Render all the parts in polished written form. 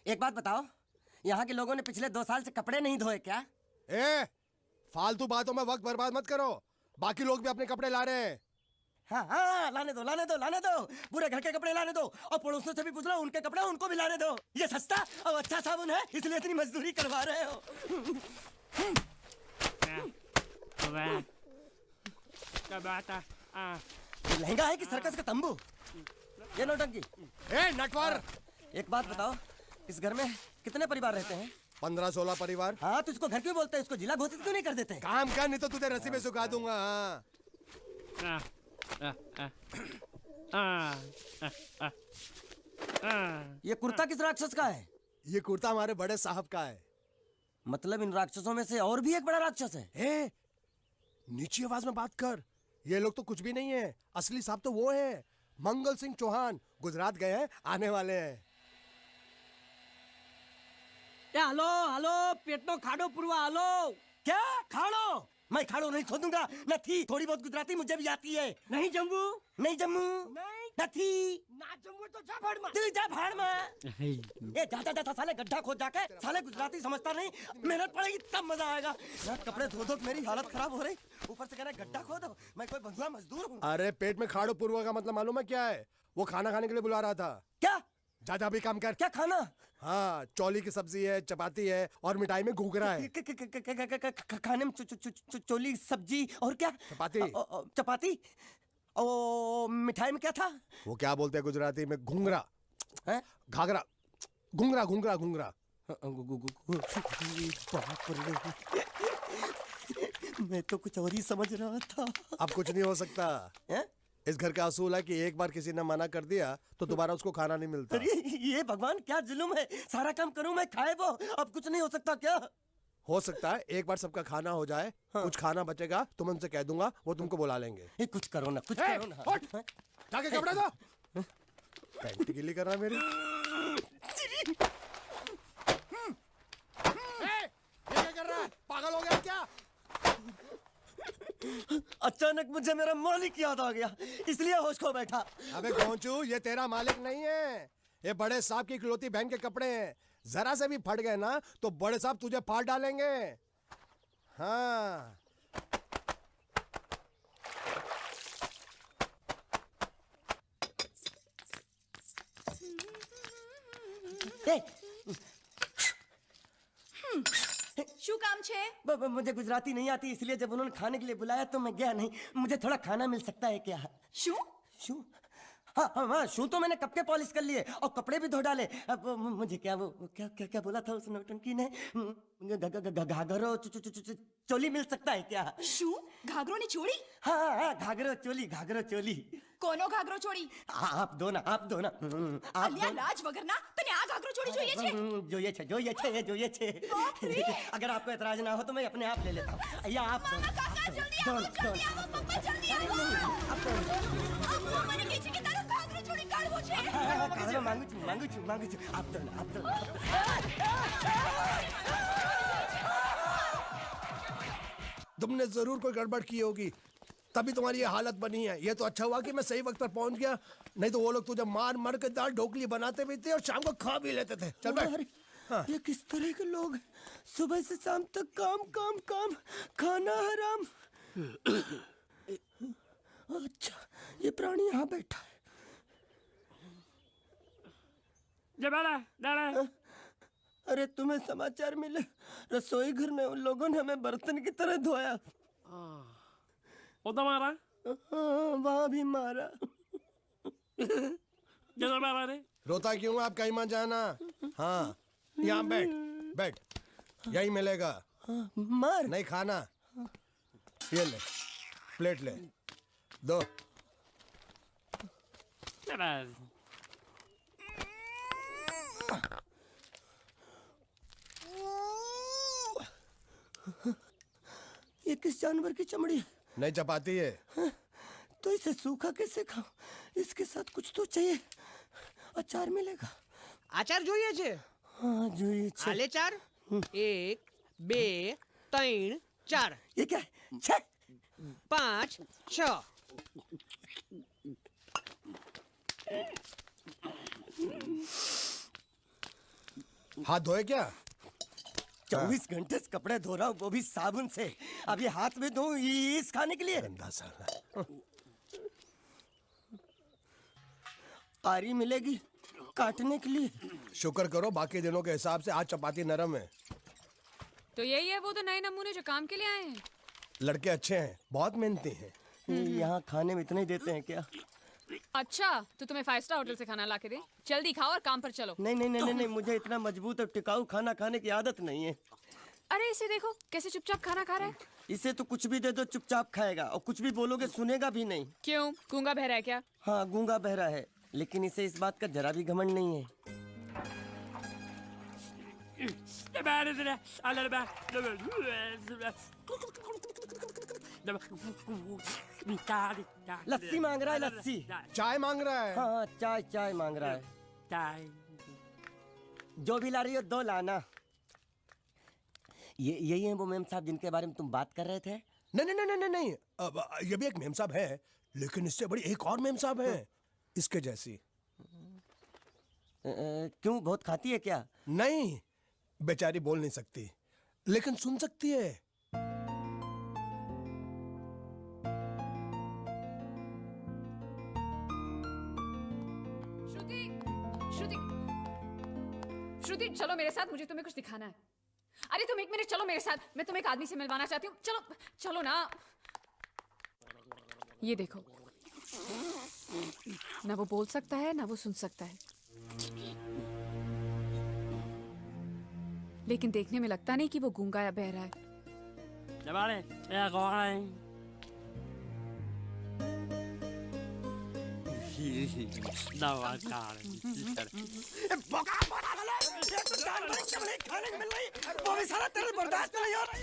एक बात बताओ, यहाँ के लोगों ने पिछले 2 साल से कपड़े नहीं धोए क्या? ए, फालतू बातों में वक्त बर्बाद मत करो। बाकी लोग भी अपने कपड़े ला रहे हैं। हाँ हाँ, लाने दो लाने दो लाने दो, पूरे घर के कपड़े लाने दो, और पड़ोसियों से भी पूछ लो, उनके कपड़े उनको भी लाने दो। ये सस्ता और अच्छा साबुन है, इसलिए इतनी मजदूरी करवा रहे हो। ये लहंगा है कि सर्कस का तंबू? ये नौटंकी। ए नटवर, एक बात बताओ, इस घर में कितने परिवार रहते हैं? 15-16 परिवार। हाँ, तो इसको घर क्यों बोलते हैं? इसको जिला घोषित क्यों नहीं कर देते? काम कर, नहीं तो तुझे रस्सी में सुखा दूंगा। ये कुर्ता किस राक्षस का है? ये कुर्ता हमारे बड़े साहब का है। मतलब इन राक्षसों में से और भी एक बड़ा राक्षस है? ए, नीची आवाज में बात कर। ये लोग तो कुछ भी नहीं है, असली साहब तो वो है, मंगल सिंह चौहान। गुजरात गए हैं, आने वाले हैं। हेलो हेलो, पेटनो खाड़ो पुरवा, हेलो। क्या खाड़ो? मैं खाड़ो नहीं खोदूंगा। न थी, थोड़ी बहुत गुजराती मुझे भी आती है। नहीं जम्मू, नहीं जम्मू, नहीं न थी, ना जम्मू तो जा भाड़ में, तू जा भाड़ में। ये जा जा जा साले, गड्ढा खोद जाके। साले गुजराती समझता नहीं, मेहनत पड़ेगी तब मजा आएगा। यार कपड़े धो धो मेरी हालत खराब हो रही, ऊपर से कह रहे गड्ढा खोदो। मैं कोई बंधुआ मजदूर हूँ? अरे पेट में खाड़ो पूर्वा का मतलब मालूम है क्या है? वो खाना खाने के लिए बुला रहा था। क्या? जा जा भी काम कर। क्या खाना? हाँ, चौली की सब्जी है, चपाती है और मिठाई में घूघरा है। खाने में चोली सब्जी और क्या? चपाती। चपाती। ओ, मिठाई में क्या था? वो क्या बोलते हैं गुजराती में? घूंघरा है? घाघरा, घूंघरा घूंघरा घूंघरा। बाप रे, मैं तो कुछ और ही समझ रहा था। अब कुछ नहीं हो सकता है? इस घर का असूल है कि एक बार किसी ने मना कर दिया तो दोबारा उसको खाना नहीं मिलता। अरे ये भगवान क्या जुल्म है, सारा काम करूं मैं, खाए वो। अब कुछ नहीं हो सकता क्या? हो सकता है एक बार सबका खाना हो जाए। हाँ। कुछ खाना बचेगा तो मैं उनसे कह दूंगा, वो तुमको बुला लेंगे। कुछ करो ना, कुछ करो ना। जाके कपड़े दो। पैंट गीली कर रहा मेरी। ये क्या कर रहा है? पागल हो गया क्या? अचानक मुझे मेरा मालिक याद आ गया, इसलिए होश खो बैठा। अबे गोंचू, ये तेरा मालिक नहीं है, ये बड़े साहब की इकलौती बहन के कपड़े हैं। जरा से भी फट गए ना तो बड़े साहब तुझे फाड़ डालेंगे। हाँ। શું કામ છે? मुझे गुजराती नहीं आती, इसलिए जब उन्होंने खाने के लिए बुलाया तो मैं गया नहीं। मुझे थोड़ा खाना मिल सकता है क्या? શું? शू? हाँ हाँ हाँ, शू तो मैंने कब के पॉलिश कर लिए और कपड़े भी धो डाले। अब मुझे क्या वो क्या क्या क्या बोला था उस नौटंकी ने? घाघरो चोली मिल सकता है क्या? શું? ઘાઘરોની ચોળી? हाँ हाँ, घाघरो चोली, घाघरो चोली। કોનો ઘાઘરો ચોળી? आप दो ना, आप दो ना, आप અલ્યા લાજ વગરના, તને આ ઘાઘરો ચોળી જોઈએ છે? જોઈએ છે। बाप रे! अगर आपको एतराज ना हो तो मैं अपने आप ले लेता हूँ। या आप दो, મામા કાકા જલ્દી આવો, જલ્દી આવો, પપ્પા જલ્દી આવો. અમ્મા મને કહે છે કે તારો ઘાઘરો ચોળી કાઢવો છે. मांगू छू, आप दो ना, आप दो। तुमने जरूर कोई गड़बड़ की होगी, तभी तुम्हारी ये हालत बनी है। ये तो अच्छा हुआ कि मैं सही वक्त पर पहुंच गया, नहीं तो वो लोग तुझे मार मार के दाल ढोकली बनाते भी थे और शाम को खा भी लेते थे। चल बैठ। हाँ। ये किस तरह के लोग हैं? सुबह से शाम तक काम काम काम, खाना हराम। अच्छा, ये प्राणी यहाँ बैठा है। अरे तुम्हें समाचार मिले? रसोई घर में उन लोगों ने हमें बर्तन की तरह धोया। वो तो मारा? हाँ, वहाँ भी मारा। किधर मारा रे? रोता क्यों है? आप कहीं मत जाना। हाँ, यहाँ बैठ बैठ, यही मिलेगा। मार? नहीं खाना, ये ले, प्लेट ले, दो। ये किस जानवर की चमड़ी है? नहीं चपाती है। तो इसे सूखा कैसे खाऊं? इसके साथ कुछ तो चाहिए। अचार मिलेगा? આચાર જોઈએ છે? हाँ જોઈએ છે। હાલે ચાર? 1 2 3 4 ये क्या है? 6 5 6 ये हाथ धोए क्या? 24 घंटे से कपड़े धो रहा हूँ, वो भी साबुन से। अब ये हाथ में धो इस खाने के लिए। गंदा साला। आरी मिलेगी काटने के लिए। शुक्र करो बाकी दिनों के हिसाब से आज चपाती नरम है। तो यही है वो तो नए नमूने जो काम के लिए आए हैं। लड़के अच्छे हैं, बहुत मेहनती हैं। यहाँ खाने में इतना ही देते हैं क्या? अच्छा तो तुम्हें 5 स्टार होटल से खाना ला के दे। जल्दी खाओ और काम पर चलो। नहीं नहीं नहीं नहीं, नहीं मुझे इतना मजबूत और टिकाऊ खाना खाने की आदत नहीं है। अरे इसे देखो कैसे चुपचाप खाना खा रहा है। इसे तो कुछ भी दे दो चुपचाप खाएगा, और कुछ भी बोलोगे सुनेगा भी नहीं। क्यों, गूंगा बहरा है क्या? हाँ गूंगा बहरा है, लेकिन इसे इस बात का जरा भी घमंड नहीं है। लस्सी मांग रहा है, लस्सी। चाय मांग रहा है। हाँ हाँ चाय चाय मांग रहा है। जो भी ला रही हो 2 लाना। ये यही है वो मेम साहब जिनके बारे में तुम बात कर रहे थे? नहीं नहीं नहीं नहीं नहीं, अब ये भी एक मेम साहब है, लेकिन इससे बड़ी एक और मेम साहब है इसके जैसी। क्यों, बहुत खाती है क्या? नहीं, बेचारी बोल नहीं सकती लेकिन सुन सकती है। श्रुति, श्रुति, श्रुति चलो मेरे साथ, मुझे तुम्हें कुछ दिखाना है। अरे तुम 1 मिनट चलो मेरे साथ, मैं तुम्हें एक आदमी से मिलवाना चाहती हूँ। चलो चलो ना। ये देखो, ना वो बोल सकता है ना वो सुन सकता है, लेकिन देखने में लगता नहीं कि वो गूंगा या बहरा है। खाने को मिल रही, वो भी सारा तेरे बर्दाश्त नहीं हो रहा।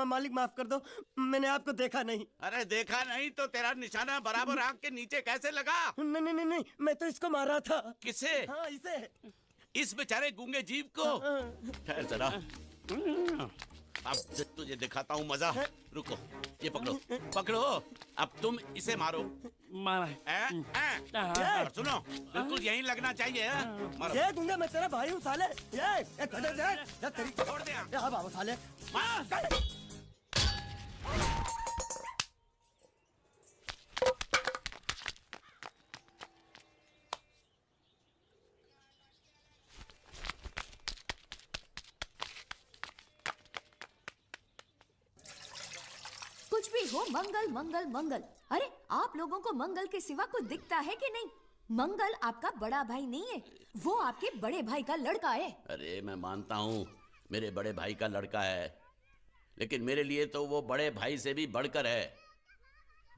मालिक माफ कर दो, मैंने आपको देखा नहीं। अरे देखा नहीं तो तेरा निशाना बराबर आंख के नीचे कैसे लगा? नहीं नहीं नहीं नहीं, मैं तो इसको मारा था। किसे? हाँ इसे। इस बेचारे गूंगे जीव को? ठहर जरा, अब तुझे दिखाता हूँ मजा। रुको, ये पकड़ो पकड़ो, अब तुम इसे मारो। सुनो, बिल्कुल यहीं लगना चाहिए। मारो। ये दूंगा, मैं तेरा भाई हूँ साले। ये तेरी छोड़ दे। हाँ बाबू साले। मार। कुछ भी हो, मंगल मंगल मंगल। अरे आप लोगों को मंगल के सिवा कुछ दिखता है कि नहीं? मंगल आपका बड़ा भाई नहीं है, वो आपके बड़े भाई का लड़का है। अरे मैं मानता हूँ मेरे बड़े भाई का लड़का है, लेकिन मेरे लिए तो वो बड़े भाई से भी बढ़कर है।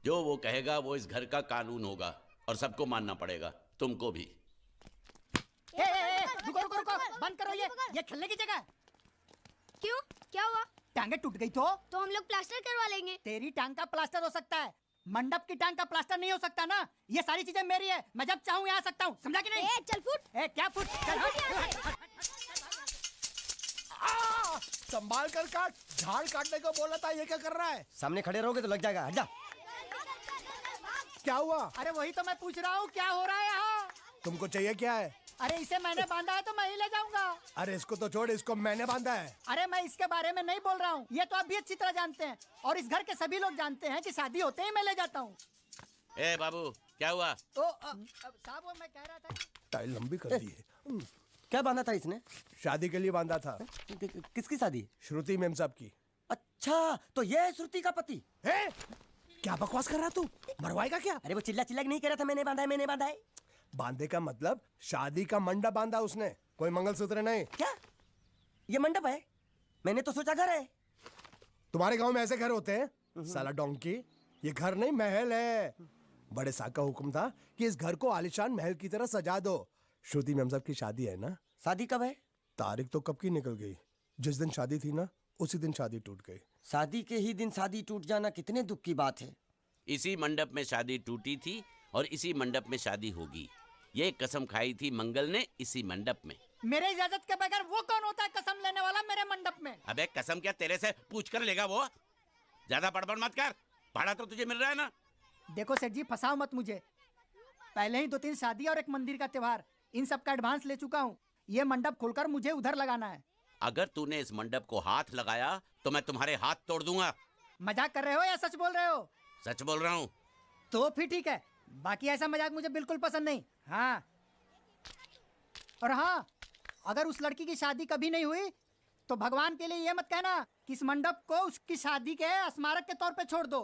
जो वो कहेगा वो इस घर का कानून होगा और सबको मानना पड़ेगा, तुमको भी। रुको रुको रुको, बंद करो ये खेलने की जगह। क्यों, क्या हुआ? टांगे टूट गई तो हम लोग प्लास्टर करवा लेंगे। तेरी टांग का प्लास्टर हो सकता है, मंडप की टांग का प्लास्टर नहीं हो सकता ना। ये सारी चीजें मेरी है, मैं जब चाहूँ यहाँ आ सकता हूँ, समझा कि नहीं? चल फुट। क्या फुट? चल हट। संभाल कर काट, झाड़ काटने को बोला था, ये क्या कर रहा है? सामने खड़े रहोगे तो लग जाएगा, हट जा। क्या हुआ? अरे वही तो मैं पूछ रहा हूँ, क्या हो रहा है यहाँ? तुमको चाहिए क्या है? अरे इसे मैंने बांधा है तो मैं ही ले जाऊंगा। अरे इसको तो छोड़, इसको मैंने बांधा है। अरे मैं इसके बारे में नहीं बोल रहा हूँ, ये तो आप भी अच्छी तरह जानते हैं, और इस घर के सभी लोग जानते हैं कि शादी होते ही मैं ले जाता हूँ। ए बाबू, क्या हुआ? तो साहब वो मैं कह रहा था कि... टाइल लंबी कर दी है। क्या बांधा था इसने? शादी के लिए बांधा था। किसकी शादी? श्रुति मेम साहब की। अच्छा, तो ये है श्रुति का पति? है? क्या बकवास कर रहा तू? मरवाएगा क्या? अरे वो चिल्ला चिल्ला के नहीं कह रहा था मैंने बांधा है, मैंने बांधा है। बांधे का मतलब शादी का मंडप बांधा उसने, कोई मंगलसूत्र नहीं। क्या ये मंडप है? मैंने तो सोचा घर है। तुम्हारे गांव में ऐसे घर होते हैं साला डोंकी? ये घर नहीं, महल है। बड़े साहब का हुक्म था कि इस घर को आलीशान महल की तरह सजा दो। श्रुति मेम साहब की शादी है ना? शादी कब है? तारीख तो कब की निकल गई, जिस दिन शादी थी ना उसी दिन शादी टूट गई। शादी के ही दिन शादी टूट जाना कितने दुख की बात है। इसी मंडप में शादी टूटी थी और इसी मंडप में शादी होगी। ये कसम खाई थी मंगल ने इसी मंडप में। मेरे इजाजत के बगैर वो कौन होता है कसम लेने वाला मेरे मंडप में? अबे कसम क्या तेरे से पूछ कर लेगा वो? ज्यादा बड़बड़ मत कर, भाड़ा तो तुझे मिल रहा है ना। देखो सेठ जी, फंसाओ मत मुझे। पहले ही 2-3 शादी और एक मंदिर का त्योहार, इन सब का एडवांस ले चुका हूँ। ये मंडप खोलकर मुझे उधर लगाना है। अगर तूने इस मंडप को हाथ लगाया तो मैं तुम्हारे हाथ तोड़ दूंगा। मजाक कर रहे हो या सच बोल रहे हो? सच बोल रहा हूँ। तो फिर ठीक है, बाकी ऐसा मजाक मुझे बिल्कुल पसंद नहीं। हाँ, और हाँ, अगर उस लड़की की शादी कभी नहीं हुई तो भगवान के लिए ये मत कहना कि इस मंडप को उसकी शादी के स्मारक के तौर पे छोड़ दो।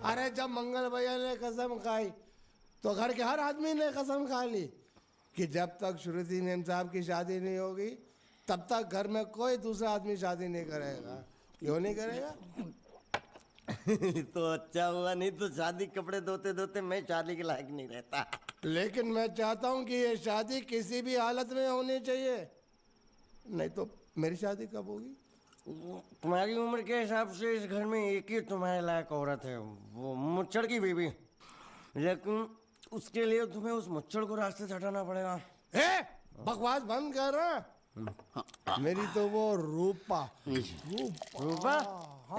अरे जब मंगल भैया ने कसम खाई तो घर के हर आदमी ने कसम खा ली कि जब तक श्रुति नेम साहब की शादी नहीं होगी तब तक घर में कोई दूसरा आदमी शादी नहीं करेगा। क्यों नहीं करेगा? तो अच्छा हुआ, नहीं तो शादी कपड़े धोते धोते मैं शादी के लायक नहीं रहता। लेकिन मैं चाहता हूँ कि ये शादी किसी भी हालत में होनी चाहिए, नहीं तो मेरी शादी कब होगी? तुम्हारी उम्र के हिसाब से इस घर में एक ही तुम्हारे लायक औरत है, वो मुच्छड़ की बीवी। लेकिन उसके लिए तुम्हें उस मुच्छड़ को रास्ते से हटाना पड़ेगा। बकवास बंद कर रहा। मेरी तो वो रूपा। रूपा?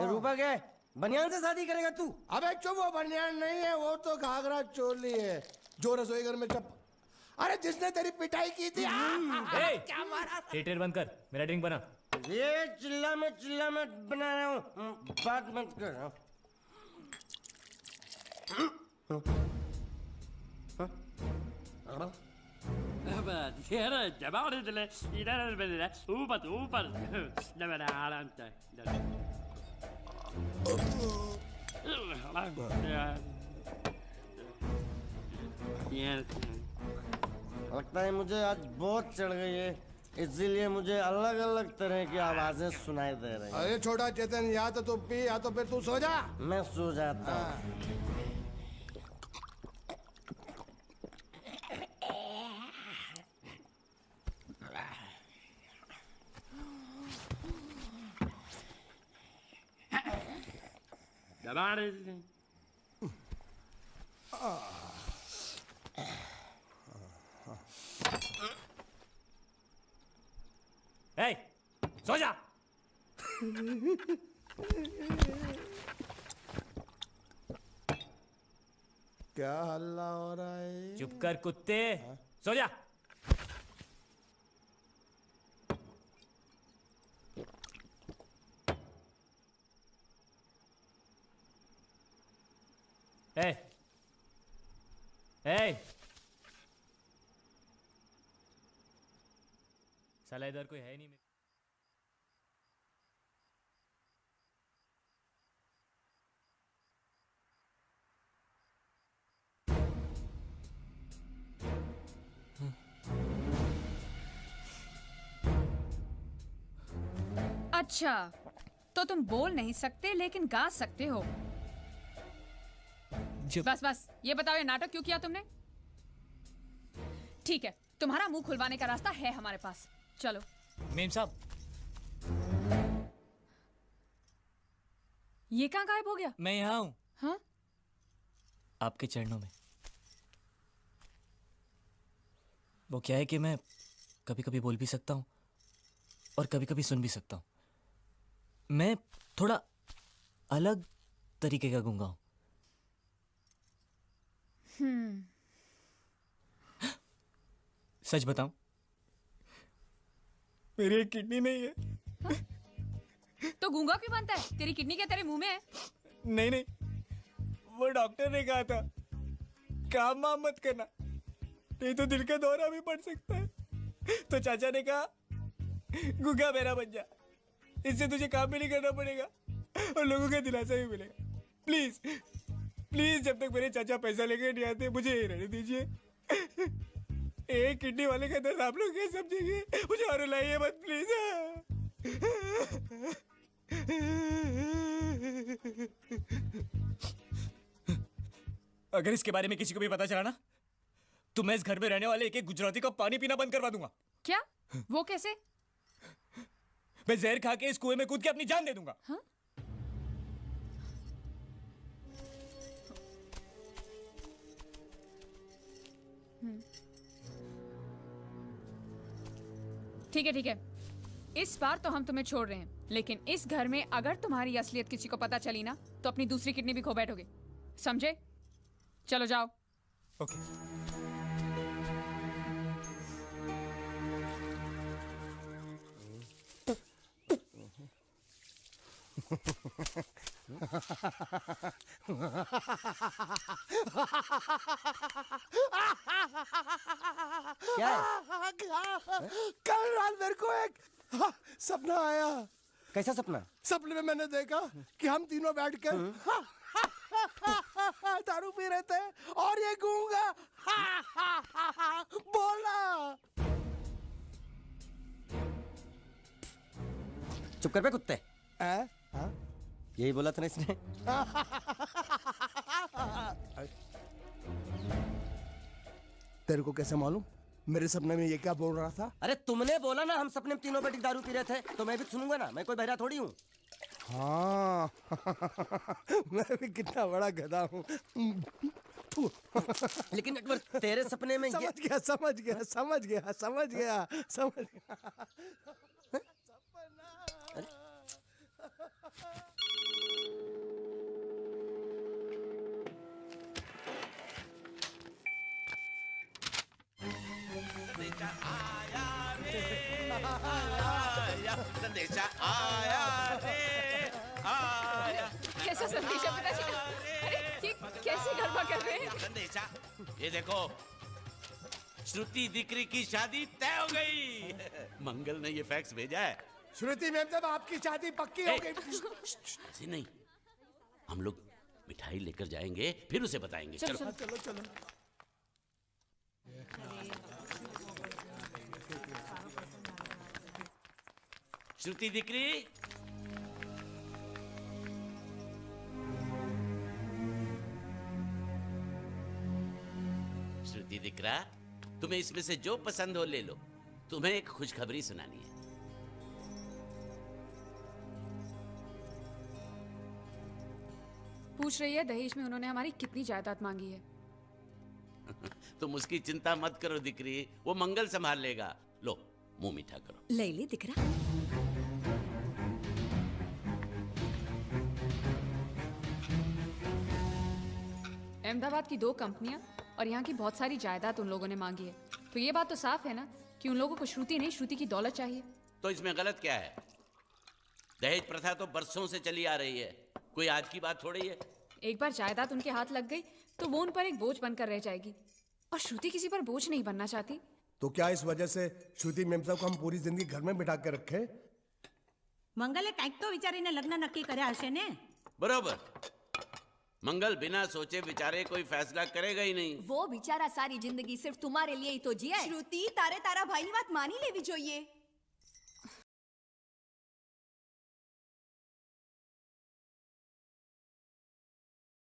रूपा क्या है? बनियान से शादी करेगा तू? अबे चुप, वो बनियान नहीं है, वो तो घाघरा चोली है जो रसोई घर में अरे जिसने तेरी पिटाई की थी। क्या मारा? थिएटर बंद कर, मेरा ड्रिंक बना। ये चिल्ला में बना रहा हूँ, बात मत कर। लगता है मुझे आज बहुत चढ़ गई है, इसीलिए मुझे अलग अलग तरह की आवाजें सुनाई दे रही हैं। अरे छोटा चेतन, या तो तू पी या तो फिर तू सो जा। मैं सो जाता हूँ। ए, सो जा। क्या हल्ला हो रहा है? चुप कर कुत्ते, सो जा। ए, साला इधर कोई है नहीं। अच्छा, तो तुम बोल नहीं सकते लेकिन गा सकते हो। बस ये बताओ, ये नाटक क्यों किया तुमने? ठीक है, तुम्हारा मुंह खुलवाने का रास्ता है हमारे पास, चलो। मेम साहब, ये कहाँ गायब हो गया? मैं यहाँ हूँ। हाँ? आपके चरणों में। वो क्या है कि मैं कभी कभी बोल भी सकता हूँ और कभी कभी सुन भी सकता हूँ। मैं थोड़ा अलग तरीके का गूंगा हूँ। सच बताऊं, मेरी एक किडनी नहीं है। तो गूंगा क्यों बनता है? तेरी किडनी क्या तेरे मुंह में है? नहीं, वो डॉक्टर ने कहा था काम वाम मत करना, नहीं तो दिल का दौरा भी पड़ सकता है। तो चाचा ने कहा गूंगा मेरा बन जा, इससे तुझे काम भी नहीं करना पड़ेगा और लोगों का दिलासा भी मिलेगा। प्लीज प्लीज, जब तक मेरे चाचा पैसा लेके नहीं आते मुझे ये रहने दीजिए। एक किडनी वाले का दर्द आप लोग क्या समझेंगे? मुझे और रुलाइए मत प्लीज। अगर इसके बारे में किसी को भी पता चला ना तो मैं इस घर में रहने वाले एक एक गुजराती का पानी पीना बंद करवा दूंगा। क्या? वो कैसे? मैं जहर खा के इस कुएं में कूद के अपनी जान दे दूंगा। हाँ? ठीक है ठीक है, इस बार तो हम तुम्हें छोड़ रहे हैं, लेकिन इस घर में अगर तुम्हारी असलियत किसी को पता चली ना तो अपनी दूसरी किडनी भी खो बैठोगे, समझे? चलो जाओ। ओके। क्या है? कल रात मेरे को एक सपना आया। कैसा सपना? सपने में मैंने देखा कि हम तीनों बैठ कर दारू पी रहे थे और ये गूंगा बोला। चुप कर बे कुत्ते। यही बोला था ना इसने। तेरे को कैसे मालूम मेरे सपने में ये क्या बोल रहा था? अरे तुमने बोला ना हम सपने में तीनों बैठ के दारू पी रहे थे, तो मैं भी सुनूंगा ना, मैं कोई बहरा थोड़ी हूँ। हाँ मैं भी कितना बड़ा गधा हूँ। लेकिन एक बार तेरे सपने में समझ गया समझ गया समझ गया समझ गया समझ गया। संदेशा आया रे, आया। कैसा संदेशा पिताजी? अरे ये कैसी गड़बड़ कर रहे हैं? संदेशा, ये देखो, श्रुति दिक्री की शादी तय हो गई। मंगल ने ये फैक्स भेजा है। श्रुति मैम जब आपकी शादी पक्की हो गई। ऐसे नहीं, हम लोग मिठाई लेकर जाएंगे फिर उसे बताएंगे। चलो, चलो चलो। चलो चलो। श्रुति दिक्री, श्रुति दिक्रा, तुम्हें इसमें से जो पसंद हो ले लो। तुम्हें एक खुशखबरी सुनानी है। पूछ रही है दहेज में उन्होंने हमारी कितनी जायदाद मांगी है। तुम उसकी चिंता मत करो दिक्री, वो मंगल संभाल लेगा। लो मुंह मीठा करो। ले ले दिख रहा। अहमदाबाद की 2 कंपनियां और यहाँ की बहुत सारी जायदाद उन लोगों ने मांगी है, तो ये बात तो साफ है ना कि उन लोगों को श्रुति नहीं, श्रुति की दौलत चाहिए। तो इसमें गलत क्या है? दहेज प्रथा तो बरसों से चली आ रही है, कोई आज की बात थोड़ी है। एक बार जायदाद उनके हाथ लग गई तो वो उन पर एक बोझ बनकर रह जाएगी, और श्रुति किसी पर बोझ नहीं बनना चाहती। तो क्या इस वजह से श्रुति मैम साहब को हम पूरी जिंदगी घर में बिठा के रखे? મંગલે કંઈક તો વિચારીને લગ્ન નક્કી કર્યા હશે ને? बरोबर, मंगल बिना सोचे विचारे कोई फैसला करेगा ही नहीं। वो बेचारा सारी जिंदगी सिर्फ तुम्हारे लिए ही तो जिया है। श्रुति तारे तारा भाई ની વાત માની લેવી જોઈએ।